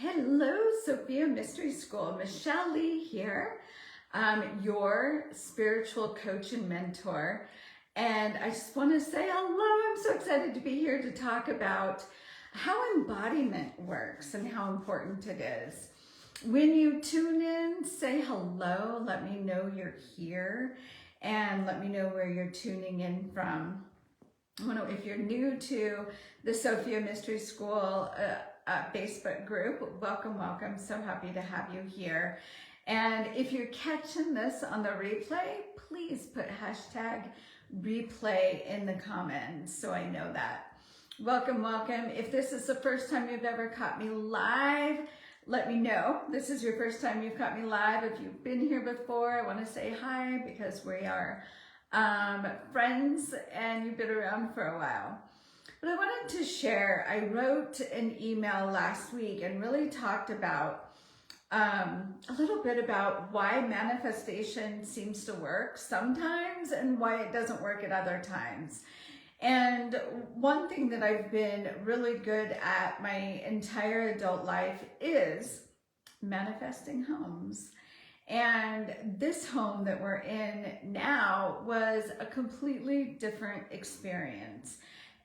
Hello, Sophia Mystery School. Michelle Lee here, your spiritual coach and mentor. And I just want to say hello. I'm so excited to be here to talk about how embodiment works and how important it is. When you tune in, say hello. Let me know you're here and let me know where you're tuning in from. If you're new to the Sophia Mystery School Facebook group, welcome. So happy to have you here. And if you're catching this on the replay, please put hashtag replay in the comments so I know that. Welcome. If this is the first time you've ever caught me live, let me know. This is your first time you've caught me live. If you've been here before, I want to say hi because we are friends and you've been around for a while. But I wanted to share, I wrote an email last week and really talked about a little bit about why manifestation seems to work sometimes and why it doesn't work at other times. And one thing that I've been really good at my entire adult life is manifesting homes. And this home that we're in now was a completely different experience.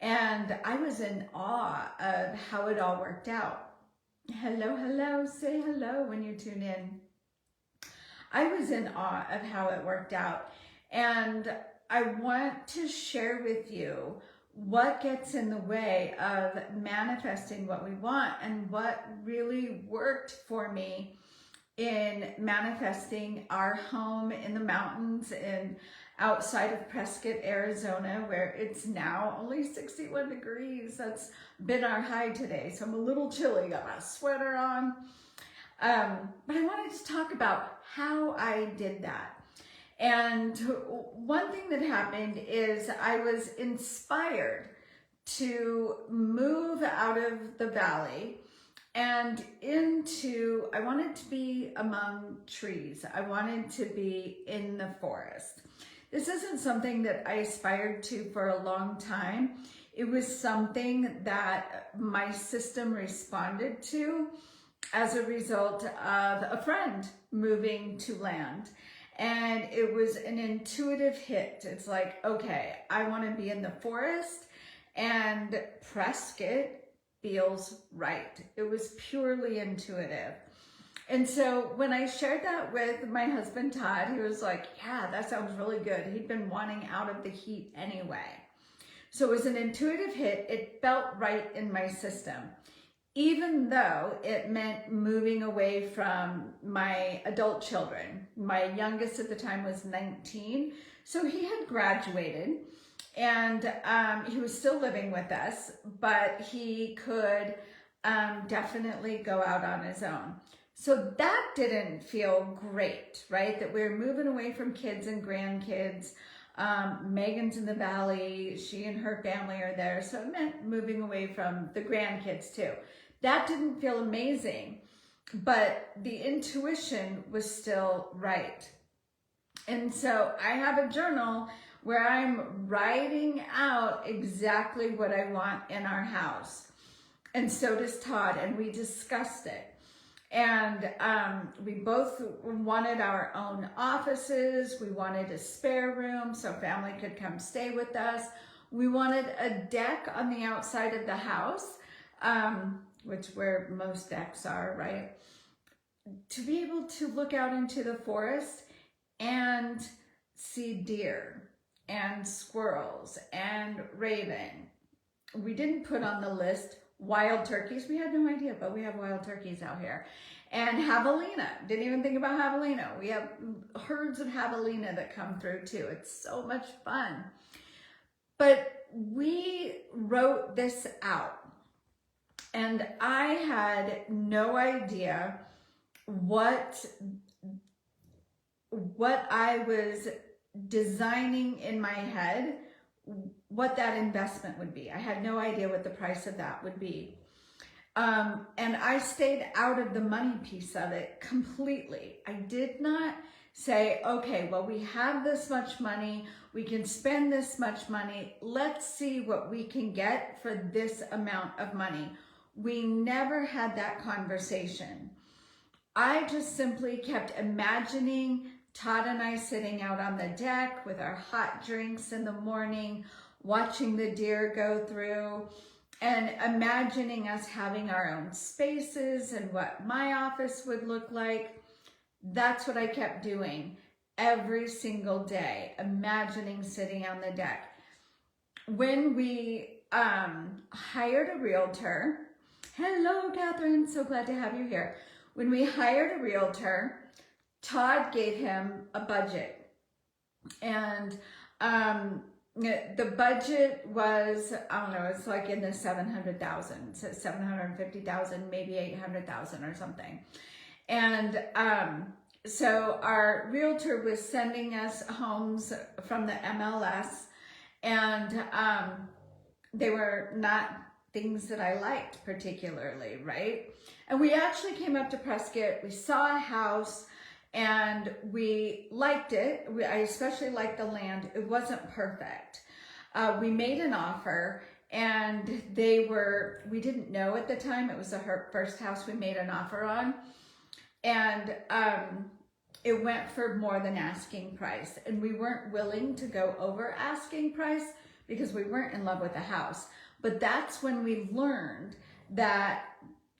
And I was in awe of how it all worked out. Hello, say hello when you tune in. I was in awe of how it worked out. And I want to share with you what gets in the way of manifesting what we want and what really worked for me in manifesting our home in the mountains and outside of Prescott, Arizona, where it's now only 61 degrees. That's been our high today, so I'm a little chilly, got my sweater on. But I wanted to talk about how I did that. And one thing that happened is I was inspired to move out of the valley and I wanted to be among trees. I wanted to be in the forest. This isn't something that I aspired to for a long time. It was something that my system responded to as a result of a friend moving to land. And it was an intuitive hit. It's like, okay, I want to be in the forest, and Prescott feels right. It was purely intuitive. And so when I shared that with my husband, Todd, he was like, yeah, that sounds really good. He'd been wanting out of the heat anyway. So it was an intuitive hit. It felt right in my system, even though it meant moving away from my adult children. My youngest at the time was 19. So he had graduated. And he was still living with us, but he could definitely go out on his own. So that didn't feel great, right? That we're moving away from kids and grandkids. Megan's in the valley. She and her family are there. So it meant moving away from the grandkids too. That didn't feel amazing, but the intuition was still right. And so I have a journal where I'm writing out exactly what I want in our house. And so does Todd, and we discussed it. And we both wanted our own offices. We wanted a spare room so family could come stay with us. We wanted a deck on the outside of the house, which where most decks are, right? To be able to look out into the forest and see deer and squirrels and raven. We didn't put on the list wild turkeys. We had no idea, but we have wild turkeys out here. And javelina. Didn't even think about javelina. We have herds of javelina that come through too. It's so much fun. But we wrote this out. And I had no idea what I was designing in my head, what that investment would be. I had no idea what the price of that would be. And I stayed out of the money piece of it completely. I did not say, okay, well, we have this much money, we can spend this much money, let's see what we can get for this amount of money. we never had that conversation. I just simply kept imagining Todd and I sitting out on the deck with our hot drinks in the morning, watching the deer go through, and imagining us having our own spaces and what my office would look like. That's what I kept doing every single day, imagining sitting on the deck. When we hired a realtor, hello, Catherine, so glad to have you here. When we hired a realtor, Todd gave him a budget, and the budget was, I don't know, it's like in the 700,000, so 750,000, maybe 800,000 or something. And so our realtor was sending us homes from the MLS, and they were not things that I liked particularly, right? And we actually came up to Prescott, we saw a house, and we liked it. I especially liked the land. It wasn't perfect. We made an offer, and we didn't know at the time, it was the first house we made an offer on, and it went for more than asking price, and we weren't willing to go over asking price because we weren't in love with the house. But that's when we learned that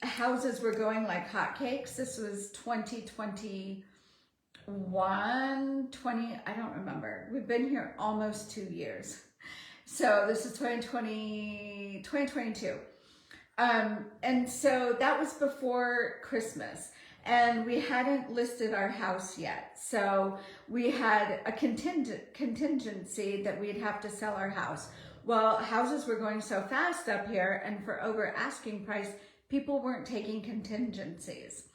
houses were going like hotcakes. This was 2021, I don't remember. We've been here almost 2 years. So this is 2022. And so that was before Christmas, and we hadn't listed our house yet. So we had a contingency that we'd have to sell our house. Well, houses were going so fast up here, and for over asking price, people weren't taking contingencies.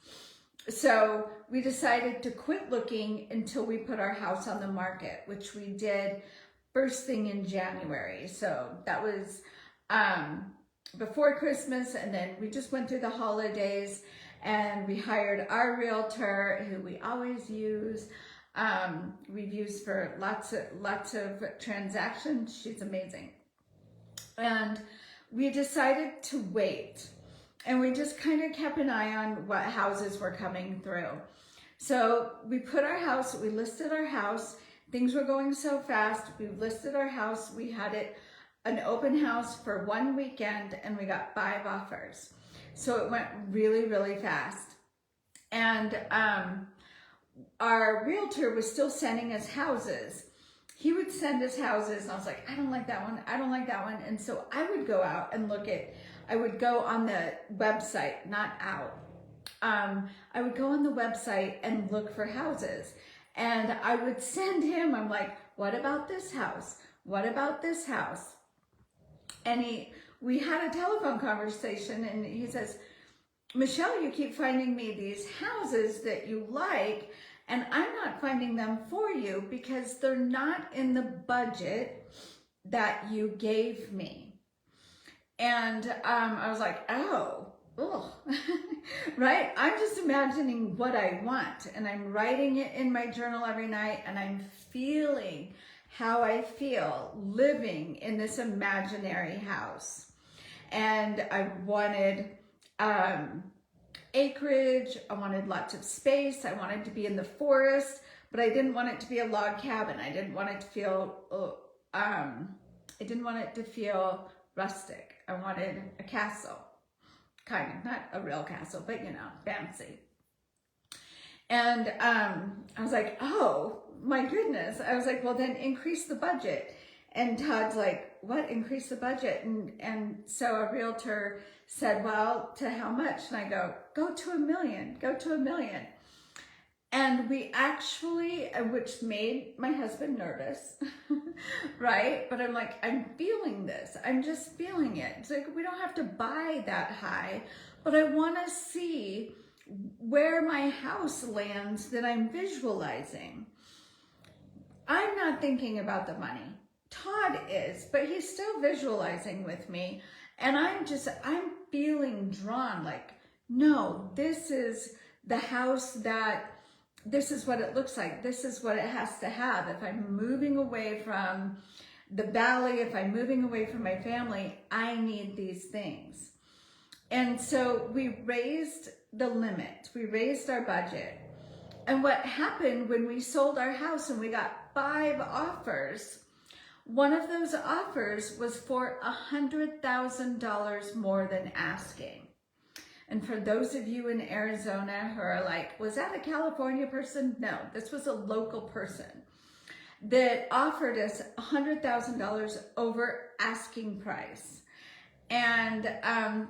So we decided to quit looking until we put our house on the market, which we did first thing in January. So that was before Christmas, and then we just went through the holidays, and we hired our realtor, who we always use. We've used for lots of transactions. She's amazing. And we decided to wait, and we just kind of kept an eye on what houses were coming through. So we listed our house. Things were going so fast. We listed our house. We had an open house for 1 weekend, and we got 5 offers. So it went really, really fast. And our realtor was still sending us houses. He would send us houses, and I was like, I don't like that one. I don't like that one. And so I would go out and I would go on the website, not out. I would go on the website and look for houses, and I would send him, I'm like, what about this house? What about this house? And we had a telephone conversation, and he says, Michelle, you keep finding me these houses that you like, and I'm not finding them for you because they're not in the budget that you gave me. And I was like, oh, right? I'm just imagining what I want, and I'm writing it in my journal every night, and I'm feeling how I feel living in this imaginary house. And I wanted acreage, I wanted lots of space, I wanted to be in the forest, but I didn't want it to be a log cabin. I didn't want it to feel rustic. I wanted a castle, kind of, not a real castle, but you know, fancy. And I was like, oh my goodness. I was like, well, then increase the budget. And Todd's like, what, increase the budget? And so a realtor said, well, to how much? And I go to $1 million, go to $1 million. And we actually, which made my husband nervous, right? But I'm like, I'm feeling this. I'm just feeling it. It's like, we don't have to buy that high, but I want to see where my house lands that I'm visualizing. I'm not thinking about the money. Todd is, but he's still visualizing with me. And I'm feeling drawn, like, no, this is the house this is what it looks like. This is what it has to have. If I'm moving away from the valley, if I'm moving away from my family, I need these things. And so we raised the limit, we raised our budget. And what happened when we sold our house and we got 5 offers, one of those offers was for $100,000 more than asking. And for those of you in Arizona who are like, was that a California person? No, this was a local person that offered us $100,000 over asking price. And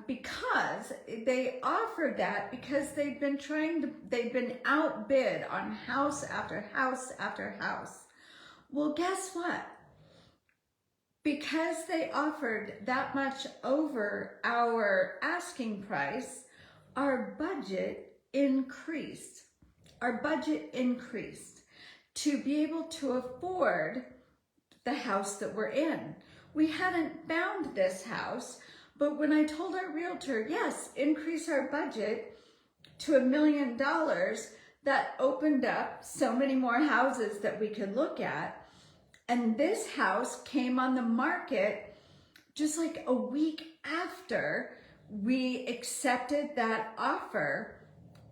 because they offered that, because they've been outbid on house after house after house. Well, guess what? Because they offered that much over our asking price, our budget increased. Our budget increased to be able to afford the house that we're in. We hadn't found this house, but when I told our realtor, yes, increase our budget to $1 million, that opened up so many more houses that we could look at. And this house came on the market just like a week after we accepted that offer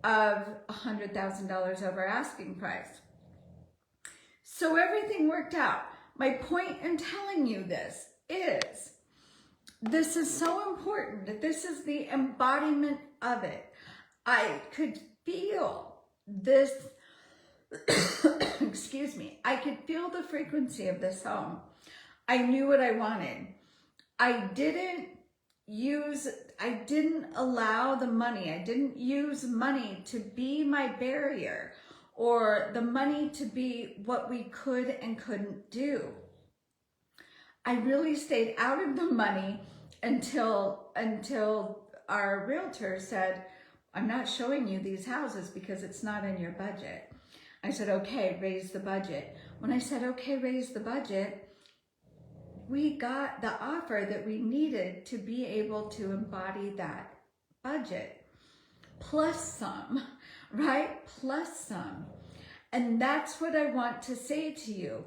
of $100,000 over asking price. So everything worked out. My point in telling you this is so important. This is the embodiment of it. I could feel this, excuse me, I could feel the frequency of this home. I knew what I wanted. I didn't allow the money. I didn't use money to be my barrier or the money to be what we could and couldn't do. I really stayed out of the money until our realtor said, I'm not showing you these houses because it's not in your budget. I said, okay, raise the budget. When I said, okay, raise the budget, we got the offer that we needed to be able to embody that budget. Plus some, right? Plus some. And that's what I want to say to you,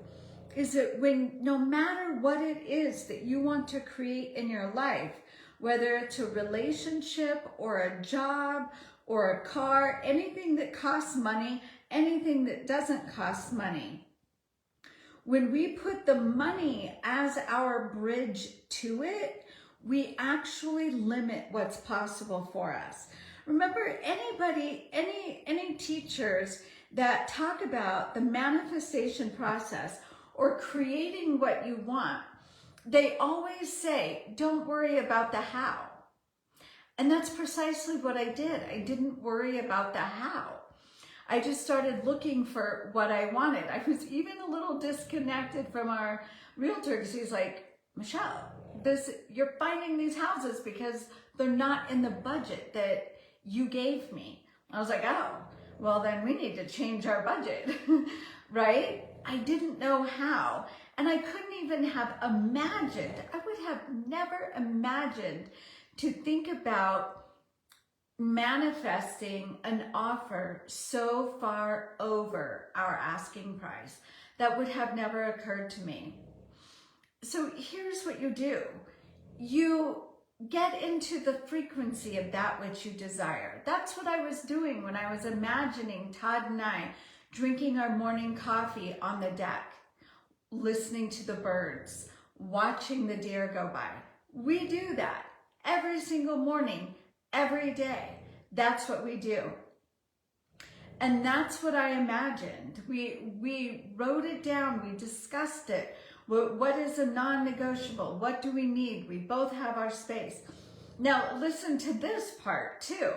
is that no matter what it is that you want to create in your life, whether it's a relationship or a job or a car, anything that costs money, anything that doesn't cost money, when we put the money as our bridge to it, we actually limit what's possible for us. Remember, any teachers that talk about the manifestation process or creating what you want, they always say, don't worry about the how. And that's precisely what I did. I didn't worry about the how. I just started looking for what I wanted. I was even a little disconnected from our realtor because he's like, Michelle, you're finding these houses because they're not in the budget that you gave me. I was like, oh, well then we need to change our budget, right? I didn't know how. And I couldn't even have imagined, I would have never imagined to think about manifesting an offer so far over our asking price. That would have never occurred to me. So here's what you do. You get into the frequency of that which you desire. That's what I was doing when I was imagining Todd and I drinking our morning coffee on the deck, listening to the birds, watching the deer go by. We do that every single morning, every day. That's what we do. And that's what I imagined. We wrote it down, we discussed it. What is a non-negotiable? What do we need? We both have our space. Now listen to this part too.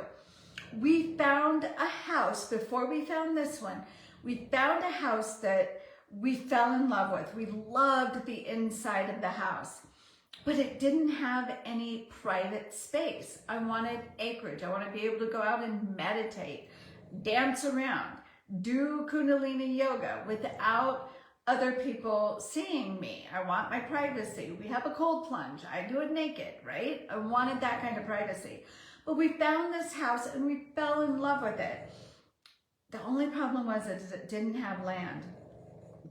We found a house, before we found this one, we found a house that we fell in love with. We loved the inside of the house, but it didn't have any private space. I wanted acreage. I want to be able to go out and meditate, dance around, do Kundalini yoga without other people seeing me. I want my privacy. We have a cold plunge. I do it naked, right? I wanted that kind of privacy. But we found this house and we fell in love with it. The only problem was that it didn't have land.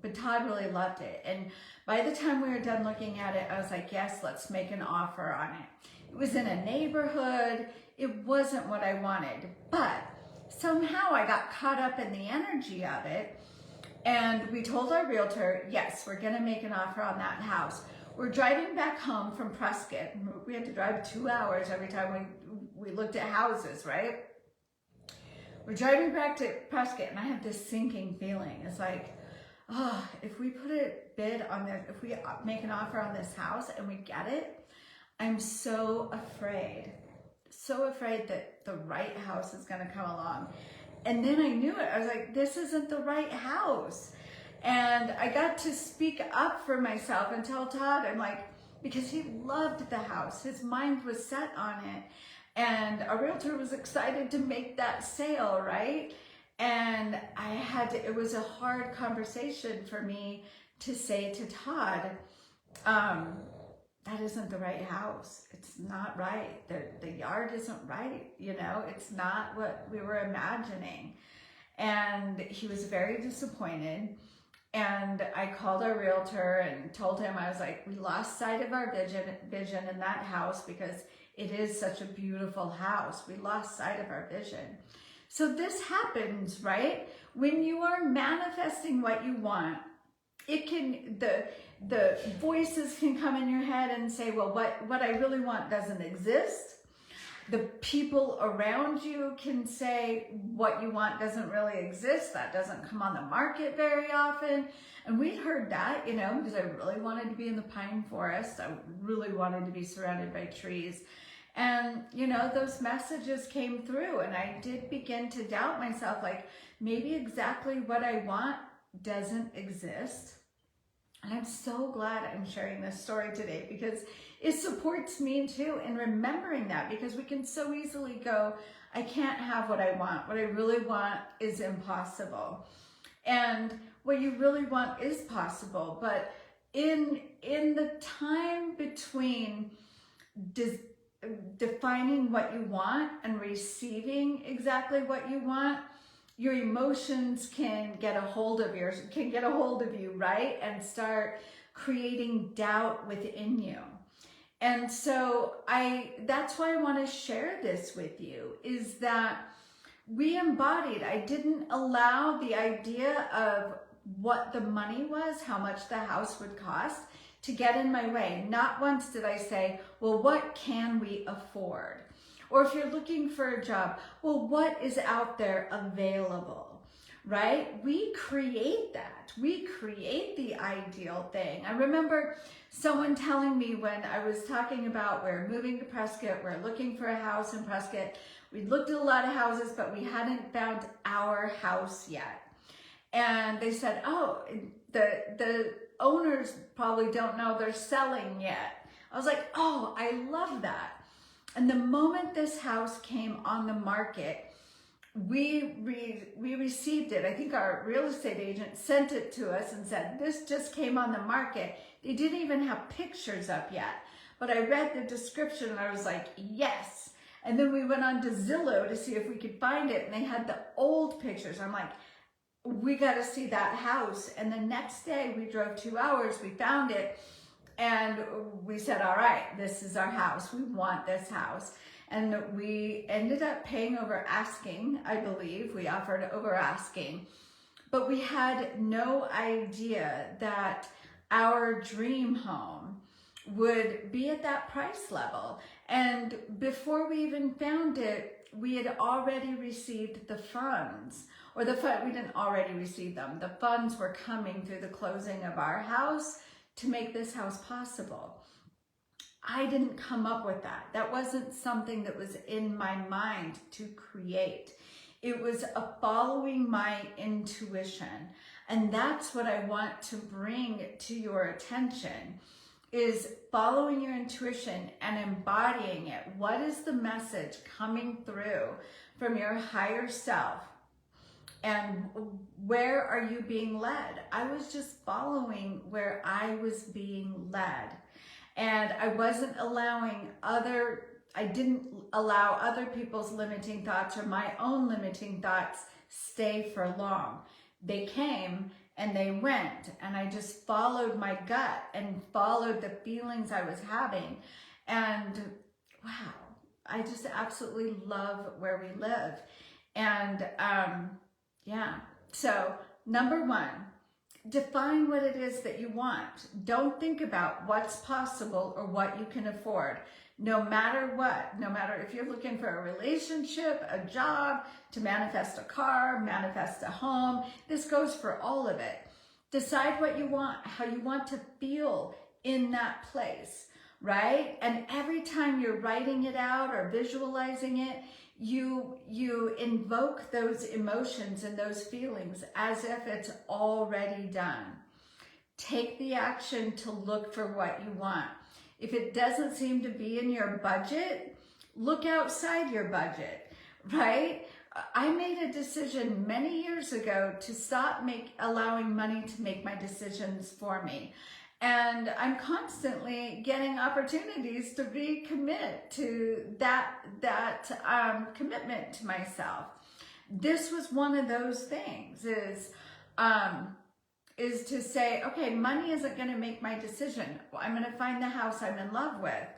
But Todd really loved it. And by the time we were done looking at it, I was like, yes, let's make an offer on it. It was in a neighborhood. It wasn't what I wanted, but somehow I got caught up in the energy of it. And we told our realtor, yes, we're going to make an offer on that house. We're driving back home from Prescott. We had to drive 2 hours every time we looked at houses, right? We're driving back to Prescott, and I have this sinking feeling. It's like, oh, if we put a bid on this, if we make an offer on this house and we get it, I'm so afraid that the right house is going to come along. And then I knew it. I was like, this isn't the right house. And I got to speak up for myself and tell Todd, I'm like, because he loved the house. His mind was set on it. And our realtor was excited to make that sale, right? And it was a hard conversation for me to say to Todd, that isn't the right house. It's not right. The yard isn't right. You know, it's not what we were imagining. And he was very disappointed. And I called our realtor and told him, I was like, we lost sight of our vision in that house because it is such a beautiful house. We lost sight of our vision. So this happens, right? When you are manifesting what you want, it can, the voices can come in your head and say, well, what I really want doesn't exist. The people around you can say what you want doesn't really exist. That doesn't come on the market very often. And we'd heard that, you know, because I really wanted to be in the pine forest. I really wanted to be surrounded by trees. And, you know, those messages came through, and I did begin to doubt myself, like maybe exactly what I want doesn't exist. And I'm so glad I'm sharing this story today because it supports me too in remembering that, because we can so easily go, I can't have what I want. What I really want is impossible. And what you really want is possible. But in the time between defining what you want and receiving exactly what you want, your emotions can get a hold of you, right? And start creating doubt within you. And so that's why I want to share this with you, is that we embodied. I didn't allow the idea of what the money was, how much the house would cost, to get in my way. Not once did I say, well, what can we afford? Or if you're looking for a job, well, what is out there available, right? We create that. We create the ideal thing. I remember someone telling me when I was talking about we're moving to Prescott, we're looking for a house in Prescott. We looked at a lot of houses, but we hadn't found our house yet. And they said, oh, the owners probably don't know they're selling yet. I was like, oh, I love that. And the moment this house came on the market, we received it. I think our real estate agent sent it to us and said, this just came on the market. They didn't even have pictures up yet. But I read the description and I was like, yes. And then we went on to Zillow to see if we could find it. And they had the old pictures. I'm like, we got to see that house. And the next day we drove 2 hours, we found it. And we said, all right, this is our house. We want this house. And we ended up paying over asking, I believe. We offered over asking. But we had no idea that our dream home would be at that price level. And before we even found it, we had already received the funds. Or we didn't already receive them. The funds were coming through the closing of our house to make this house possible. I didn't come up with that. That wasn't something that was in my mind to create. It was a following my intuition. And that's what I want to bring to your attention, is following your intuition and embodying it. What is the message coming through from your higher self? And where are you being led? I was just following where I was being led. And I didn't allow other people's limiting thoughts or my own limiting thoughts stay for long. They came and they went, and I just followed my gut and followed the feelings I was having. And wow, I just absolutely love where we live. And yeah, so number one, define what it is that you want. Don't think about what's possible or what you can afford. No matter what, no matter if you're looking for a relationship, a job, to manifest a car, manifest a home, this goes for all of it. Decide what you want, how you want to feel in that place, right? And every time you're writing it out or visualizing it, you invoke those emotions and those feelings as if it's already done. Take the action to look for what you want. If it doesn't seem to be in your budget, look outside your budget, right? I made a decision many years ago to stop allowing money to make my decisions for me. And I'm constantly getting opportunities to recommit to that commitment to myself. This was one of those things, is to say, okay, money isn't going to make my decision. I'm going to find the house I'm in love with.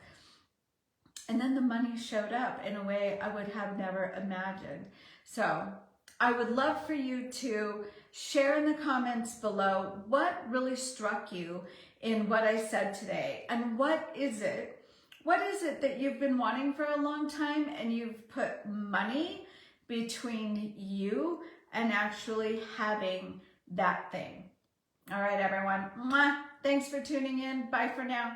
And then the money showed up in a way I would have never imagined. So I would love for you to share in the comments below what really struck you in what I said today. And what is it that you've been wanting for a long time and you've put money between you and actually having that thing? All right, everyone. Mwah. Thanks for tuning in. Bye for now.